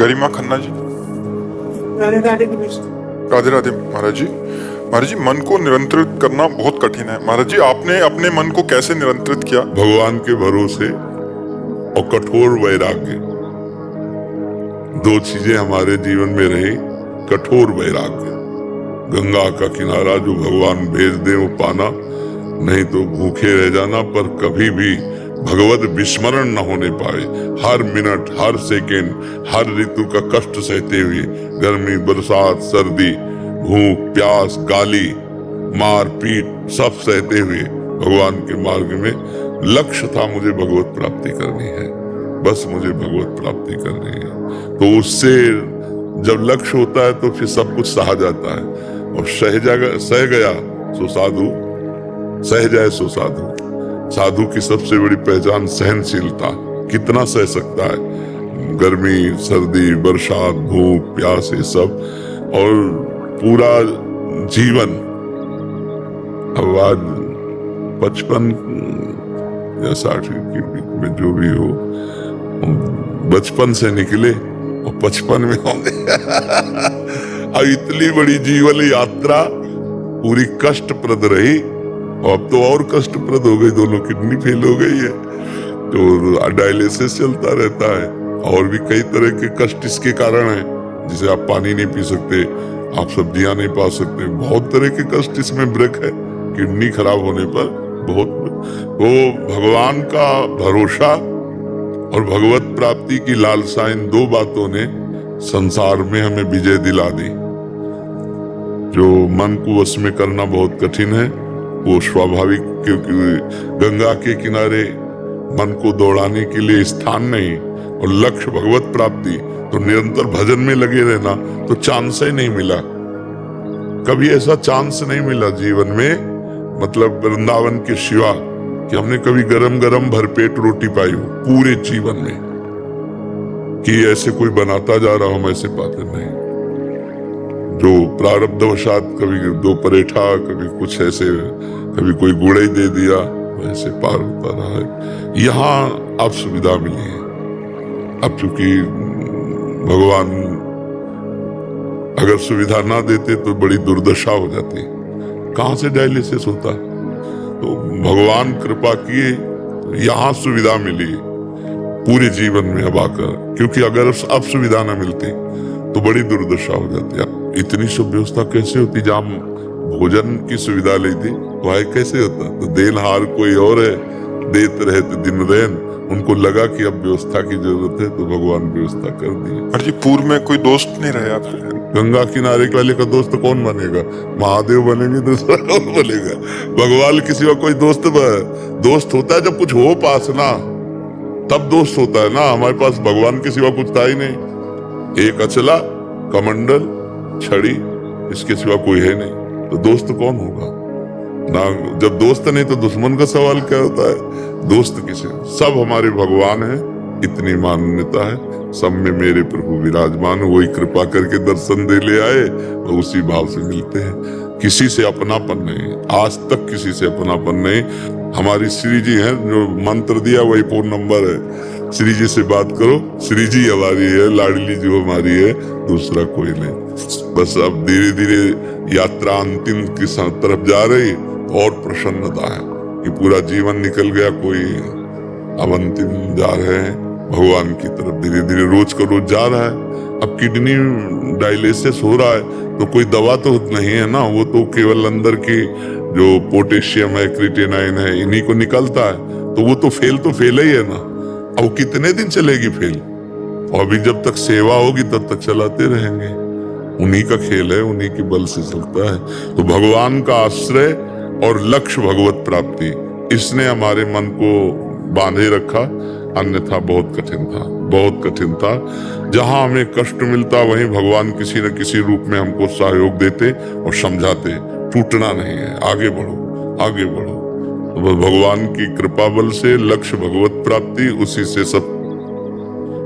गरिमा खन्ना जी। राधे राधे महाराज जी। महाराज जी, मन को नियंत्रित करना बहुत कठिन है। महाराज जी, आपने अपने मन को कैसे नियंत्रित किया? भगवान के भरोसे और कठोर वैराग्य, दो चीजें हमारे जीवन में रही। कठोर वैराग्य, गंगा का किनारा जो भगवान भेज दे वो पाना, नहीं तो भूखे रह जाना, पर कभी भी भगवत विस्मरण न होने पाए। हर मिनट, हर सेकेंड, हर ऋतु का कष्ट सहते हुए, गर्मी, बरसात, सर्दी, भूख, प्यास, गाली, मार पीट सब सहते हुए भगवान के मार्ग में लक्ष्य था, मुझे भगवत प्राप्ति करनी है, बस मुझे भगवत प्राप्ति करनी है। तो उससे जब लक्ष्य होता है तो फिर सब कुछ सहा जाता है। और सह गया सो साधु, सह जाए सो साधु। साधु की सबसे बड़ी पहचान सहनशीलता। कितना सह सकता है गर्मी, सर्दी, बरसात, भूख, प्यास, ये सब, और पूरा जीवन। अब आज 55 या 60 के बीच में जो भी हो, बचपन से निकले और 55 में होंगे। अब इतनी बड़ी जीवन यात्रा पूरी कष्टप्रद रही, और अब तो और कष्टप्रद हो गई। दोनों किडनी फेल हो गई है, तो डायलिसिस चलता रहता है, और भी कई तरह के कष्ट इसके कारण हैं। जिसे आप पानी नहीं पी सकते, आप सब्जियां नहीं पा सकते, बहुत तरह के कष्ट इसमें ब्रेक है। किडनी खराब होने पर बहुत, वो भगवान का भरोसा और भगवत प्राप्ति की लालसा, इन दो बातों ने संसार में हमें विजय दिला दी। जो मन को वश में करना बहुत कठिन है, वो स्वाभाविक, क्योंकि गंगा के किनारे मन को दौड़ाने के लिए स्थान नहीं, और लक्ष्य भगवत प्राप्ति, तो निरंतर भजन में लगे रहना, तो चांस ही नहीं मिला। कभी ऐसा चांस नहीं मिला जीवन में, मतलब वृंदावन के सिवा, कि हमने कभी गरम गरम भरपेट रोटी पाई हो पूरे जीवन में, कि ऐसे कोई बनाता जा रहा, हम ऐसे पाते नहीं। जो प्रारब्धवशात कभी दो परेठा, कभी कुछ ऐसे, कभी कोई गुड़ ही दे दिया, वैसे पार होता रहा है। यहाँ अब सुविधा मिली है। अब चूंकि भगवान अगर सुविधा ना देते तो बड़ी दुर्दशा हो जाती। कहाँ से डायलिसिस होता? तो भगवान कृपा किए, यहाँ सुविधा मिली पूरे जीवन में अब आकर, क्योंकि अगर अब सुविधा ना मिलती तो बड़ी दुर्दशा हो जाती। इतनी सब व्यवस्था कैसे होती? जहाँ भोजन की सुविधा लेती वह कैसे होता? तो देनहार कोई और है, देते रहे तो दिन रैन। उनको लगा कि अब व्यवस्था की जरूरत है, तो भगवान व्यवस्था कर दी। महाराज जी, पूर्व में कोई दोस्त नहीं रहे आपके? गंगा किनारे वाले का दोस्त कौन बनेगा? महादेव बनेंगे, दूसरा कौन बनेगा? भगवान किसी का कोई दोस्त होता है जब कुछ हो पास ना, तब दोस्त होता है ना। हमारे पास भगवान के सिवा कुछ था ही नहीं। एक अचला, कमंडल, छड़ी, इसके सिवा कोई है नहीं, तो दोस्त कौन होगा ना? जब दोस्त नहीं तो दुश्मन का सवाल क्या होता है? दोस्त किसे? सब हमारे भगवान हैं, इतनी मान्यता है। सब में मेरे प्रभु विराजमान, वही कृपा करके दर्शन दे ले आए, तो उसी भाव से मिलते हैं। किसी से अपनापन नहीं, आज तक किसी से अपनापन नहीं। हमारी श्री जी हैं, जो मंत्र दिया वही फोन नंबर है। श्री जी से बात करो, श्री जी हमारी है, लाडली जो हमारी है, दूसरा कोई नहीं। बस अब धीरे धीरे यात्रा अंतिम की तरफ जा रही, और प्रसन्नता है कि पूरा जीवन निकल गया, कोई अब अंतिम जा रहे हैं भगवान की तरफ। धीरे धीरे रोज का रोज जा रहा है। अब किडनी डायलिसिस हो रहा है, तो कोई दवा तो नहीं है ना, वो तो केवल अंदर की जो पोटेशियम है, क्रिएटिनिन है, इन्हीं को निकलता है। तो वो तो फेल ही है ना। अब कितने दिन चलेगी फेल? और अभी जब तक सेवा होगी तब तक चलाते रहेंगे। उन्हीं का खेल है, उन्हीं के बल से चलता है। तो भगवान का आश्रय और लक्ष्य भगवत प्राप्ति, इसने हमारे मन को बांधे रखा, अन्यथा बहुत कठिन था, बहुत कठिन था। जहां हमें कष्ट मिलता वहीं भगवान किसी न किसी रूप में हमको सहयोग देते और समझाते, टूटना नहीं है, आगे बढ़ो, आगे बढ़ो। तो भगवान की कृपा बल से लक्ष्य भगवत प्राप्ति, उसी से सब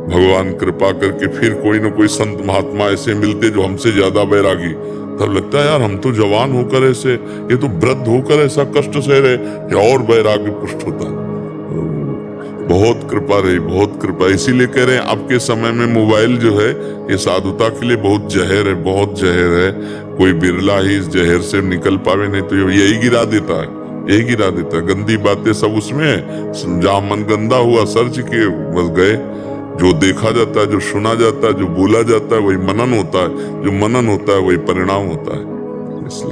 भगवान कृपा करके फिर कोई न कोई संत महात्मा ऐसे मिलते जो हमसे ज्यादा बैरागी। तब लगता है यार, हम तो जवान होकर ऐसे, ये तो वृद्ध होकर ऐसा कष्ट सह रहे, या और वैराग्य पुष्ट होता। बहुत कृपा रही, बहुत कृपा। इसीलिए कह रहे हैं आपके समय में मोबाइल जो है ये साधुता के लिए बहुत जहर है, बहुत जहर है। कोई बिरला ही इस जहर से निकल पावे, नहीं तो यही गिरा देता है, यही गिरा देता है। गंदी बातें सब उसमें है, जहाँ मन गंदा हुआ सर्च किए बस गए। जो देखा जाता है, जो सुना जाता है, जो बोला जाता है वही मनन होता है, जो मनन होता है वही परिणाम होता है।